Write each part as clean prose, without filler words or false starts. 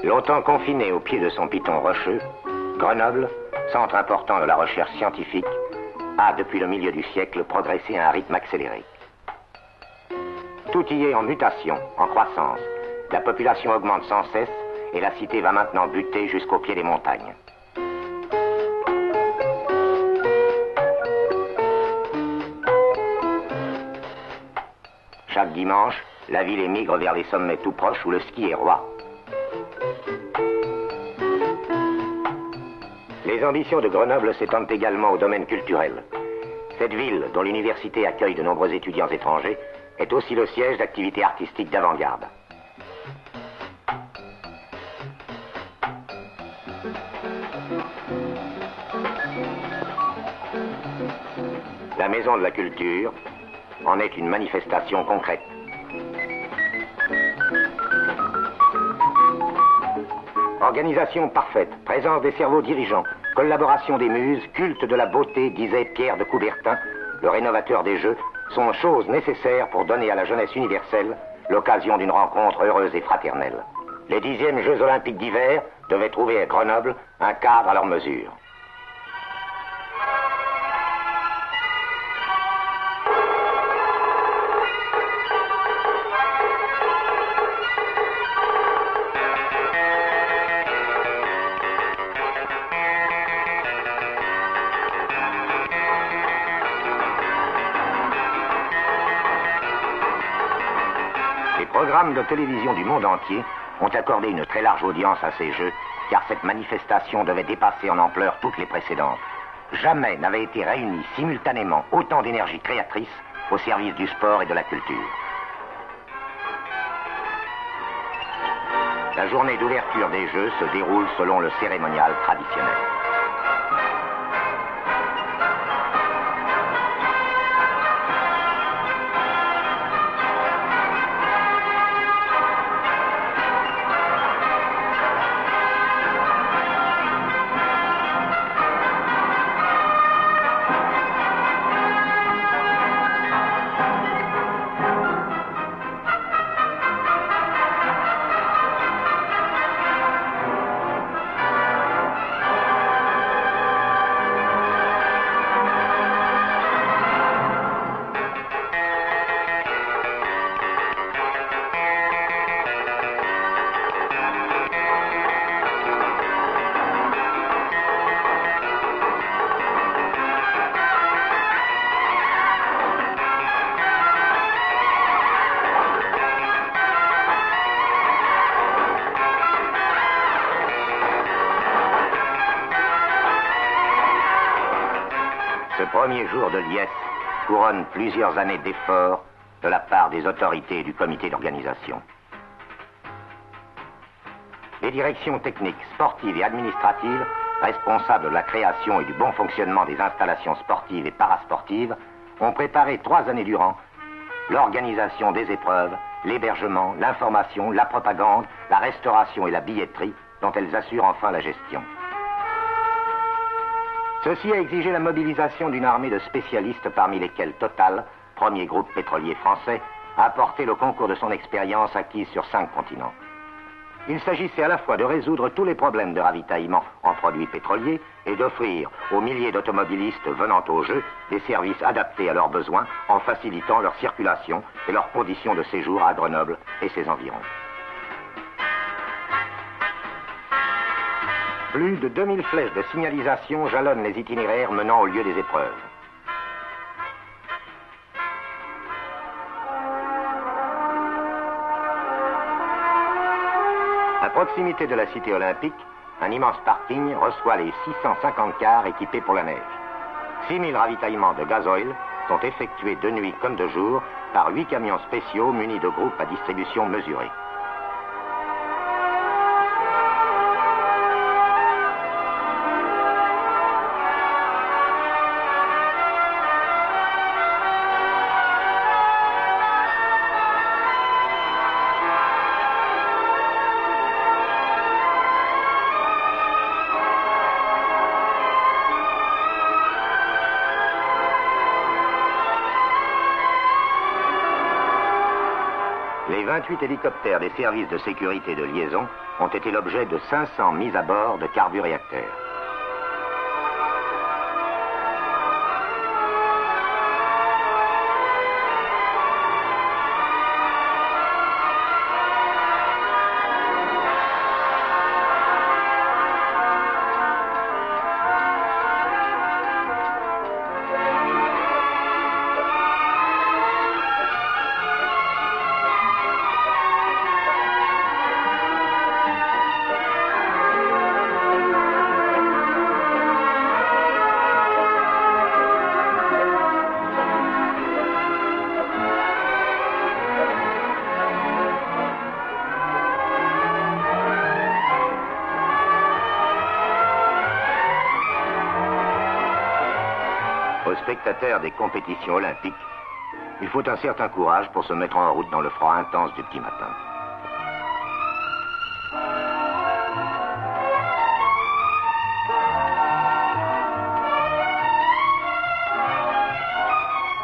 Longtemps confiné au pied de son piton rocheux, Grenoble, centre important de la recherche scientifique, a, depuis le milieu du siècle, progressé à un rythme accéléré. Tout y est en mutation, en croissance. La population augmente sans cesse et la cité va maintenant buter jusqu'au pied des montagnes. Chaque dimanche, la ville émigre vers les sommets tout proches où le ski est roi. Les ambitions de Grenoble s'étendent également au domaine culturel. Cette ville, dont l'université accueille de nombreux étudiants étrangers, est aussi le siège d'activités artistiques d'avant-garde. La Maison de la Culture en est une manifestation concrète. Organisation parfaite, présence des cerveaux dirigeants, collaboration des muses, culte de la beauté, disait Pierre de Coubertin, le rénovateur des Jeux, sont choses nécessaires pour donner à la jeunesse universelle l'occasion d'une rencontre heureuse et fraternelle. Les 10e Jeux olympiques d'hiver devaient trouver à Grenoble un cadre à leur mesure. Les programmes de télévision du monde entier ont accordé une très large audience à ces Jeux, car cette manifestation devait dépasser en ampleur toutes les précédentes. Jamais n'avait été réuni simultanément autant d'énergie créatrice au service du sport et de la culture. La journée d'ouverture des Jeux se déroule selon le cérémonial traditionnel. Ce premier jour de liesse couronne plusieurs années d'efforts de la part des autorités et du comité d'organisation. Les directions techniques, sportives et administratives, responsables de la création et du bon fonctionnement des installations sportives et parasportives, ont préparé 3 années durant l'organisation des épreuves, l'hébergement, l'information, la propagande, la restauration et la billetterie, dont elles assurent enfin la gestion. Ceci a exigé la mobilisation d'une armée de spécialistes parmi lesquels Total, premier groupe pétrolier français, a apporté le concours de son expérience acquise sur 5 continents. Il s'agissait à la fois de résoudre tous les problèmes de ravitaillement en produits pétroliers et d'offrir aux milliers d'automobilistes venant au jeu des services adaptés à leurs besoins en facilitant leur circulation et leurs conditions de séjour à Grenoble et ses environs. Plus de 2000 flèches de signalisation jalonnent les itinéraires menant au lieu des épreuves. À proximité de la cité olympique, un immense parking reçoit les 650 cars équipés pour la neige. 6000 ravitaillements de gasoil sont effectués de nuit comme de jour par 8 camions spéciaux munis de groupes à distribution mesurée. Les 28 hélicoptères des services de sécurité de liaison ont été l'objet de 500 mises à bord de carburéacteurs. Aux spectateurs des compétitions olympiques, il faut un certain courage pour se mettre en route dans le froid intense du petit matin.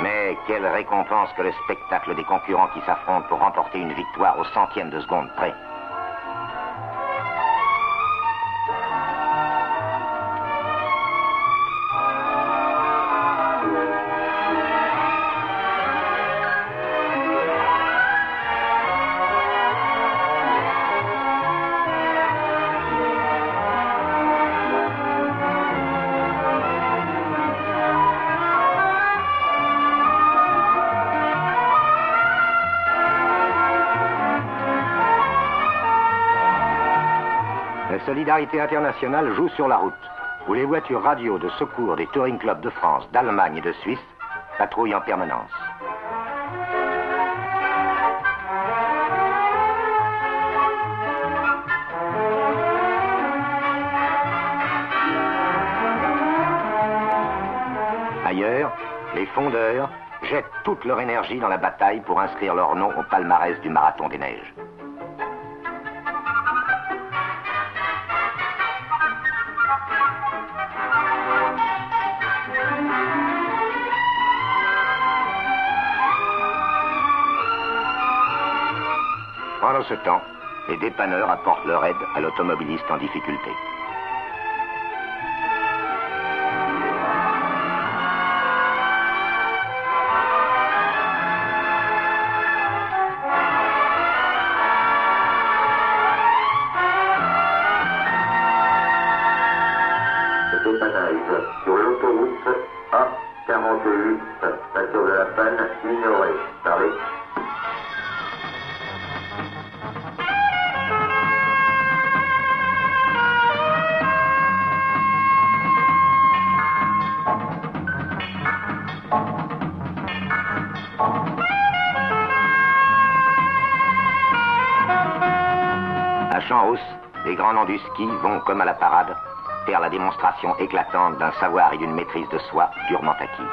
Mais quelle récompense que le spectacle des concurrents qui s'affrontent pour remporter une victoire au centième de seconde près. La solidarité internationale joue sur la route, où les voitures radio de secours des touring clubs de France, d'Allemagne et de Suisse patrouillent en permanence. Ailleurs, les fondeurs jettent toute leur énergie dans la bataille pour inscrire leur nom au palmarès du marathon des neiges. Pendant ce temps, les dépanneurs apportent leur aide à l'automobiliste en difficulté. Le dépannage sur l'autoroute A48, station de la panne ignorée. Paris. À Champs-Rousse, les grands noms du ski vont, comme à la parade, faire la démonstration éclatante d'un savoir et d'une maîtrise de soi durement acquis.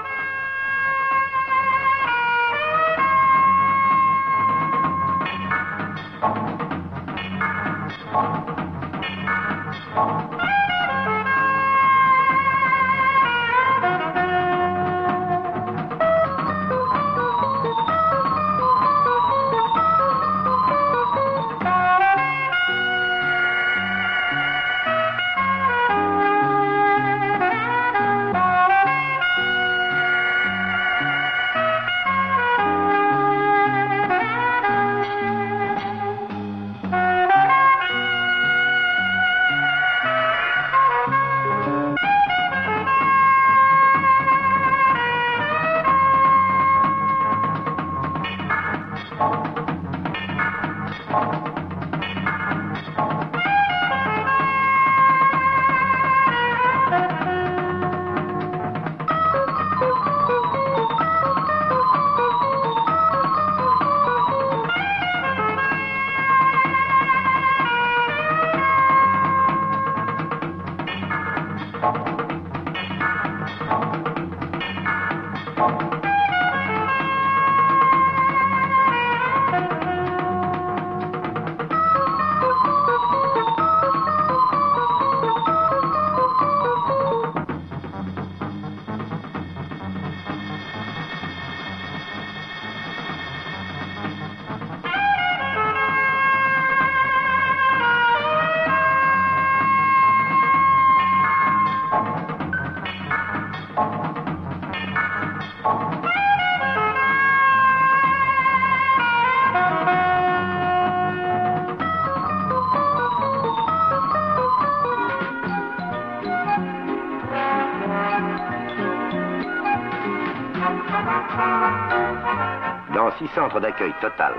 Dans 6 centres d'accueil Total,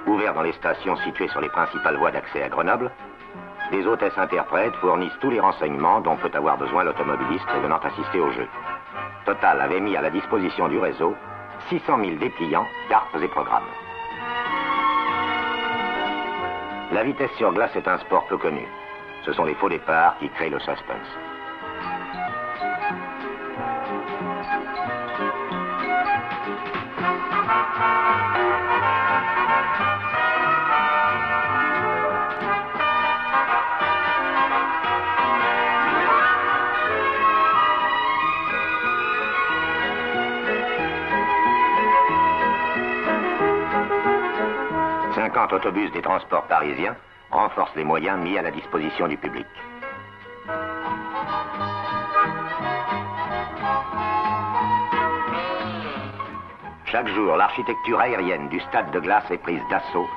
ouverts dans les stations situées sur les principales voies d'accès à Grenoble, des hôtesses interprètes fournissent tous les renseignements dont peut avoir besoin l'automobiliste venant assister au jeu. Total avait mis à la disposition du réseau 600 000 dépliants, cartes et programmes. La vitesse sur glace est un sport peu connu. Ce sont les faux départs qui créent le suspense. Autobus des transports parisiens renforce les moyens mis à la disposition du public. Chaque jour, l'architecture aérienne du stade de glace est prise d'assaut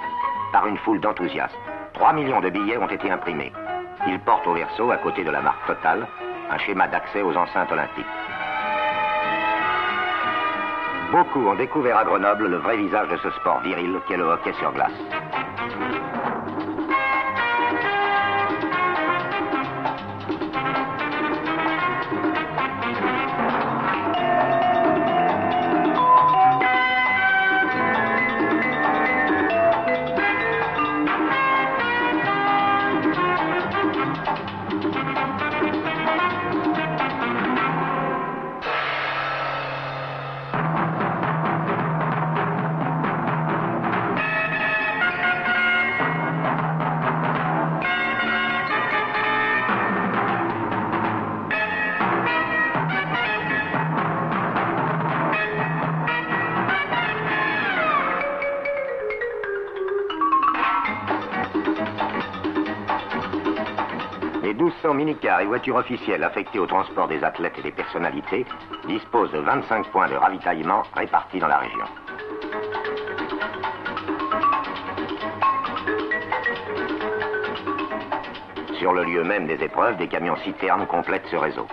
par une foule d'enthousiastes. 3 millions de billets ont été imprimés. Ils portent au verso, à côté de la marque Total, un schéma d'accès aux enceintes olympiques. Beaucoup ont découvert à Grenoble le vrai visage de ce sport viril qu'est le hockey sur glace. Les 1200 minicars et voitures officielles affectées au transport des athlètes et des personnalités disposent de 25 points de ravitaillement répartis dans la région. Sur le lieu même des épreuves, des camions citernes complètent ce réseau.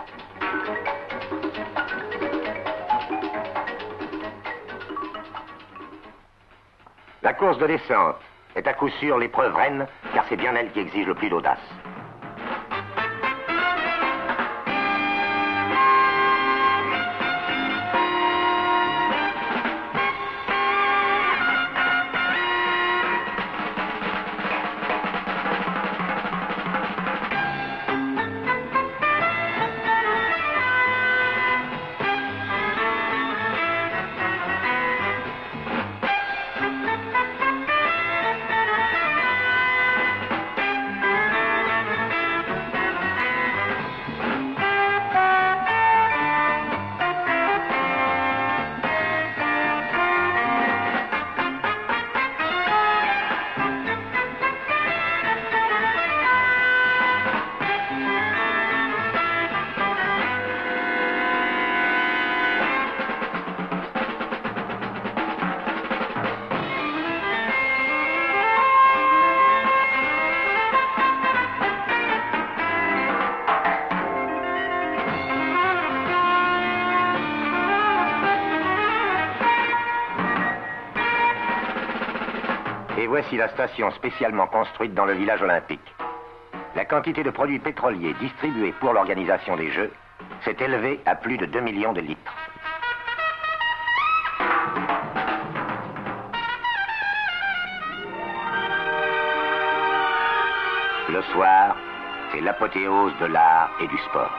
La course de descente est à coup sûr l'épreuve reine, car c'est bien elle qui exige le plus d'audace. Et voici la station spécialement construite dans le village olympique. La quantité de produits pétroliers distribués pour l'organisation des Jeux s'est élevée à plus de 2 millions de litres. Le soir, c'est l'apothéose de l'art et du sport.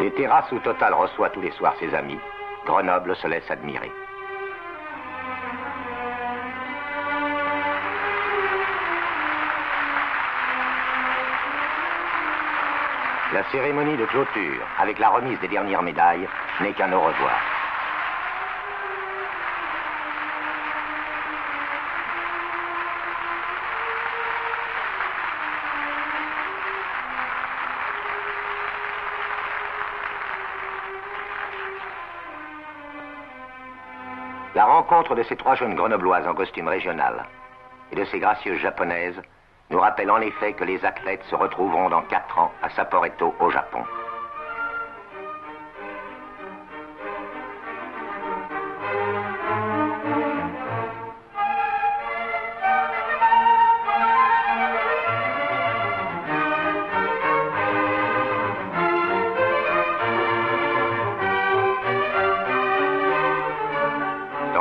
Des terrasses où Total reçoit tous les soirs ses amis, Grenoble se laisse admirer. La cérémonie de clôture, avec la remise des dernières médailles, n'est qu'un au revoir. La rencontre de ces trois jeunes grenobloises en costume régional et de ces gracieuses japonaises nous rappelle en effet que les athlètes se retrouveront dans 4 ans à Sapporo, au Japon.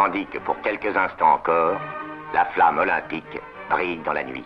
Tandis que pour quelques instants encore, la flamme olympique brille dans la nuit.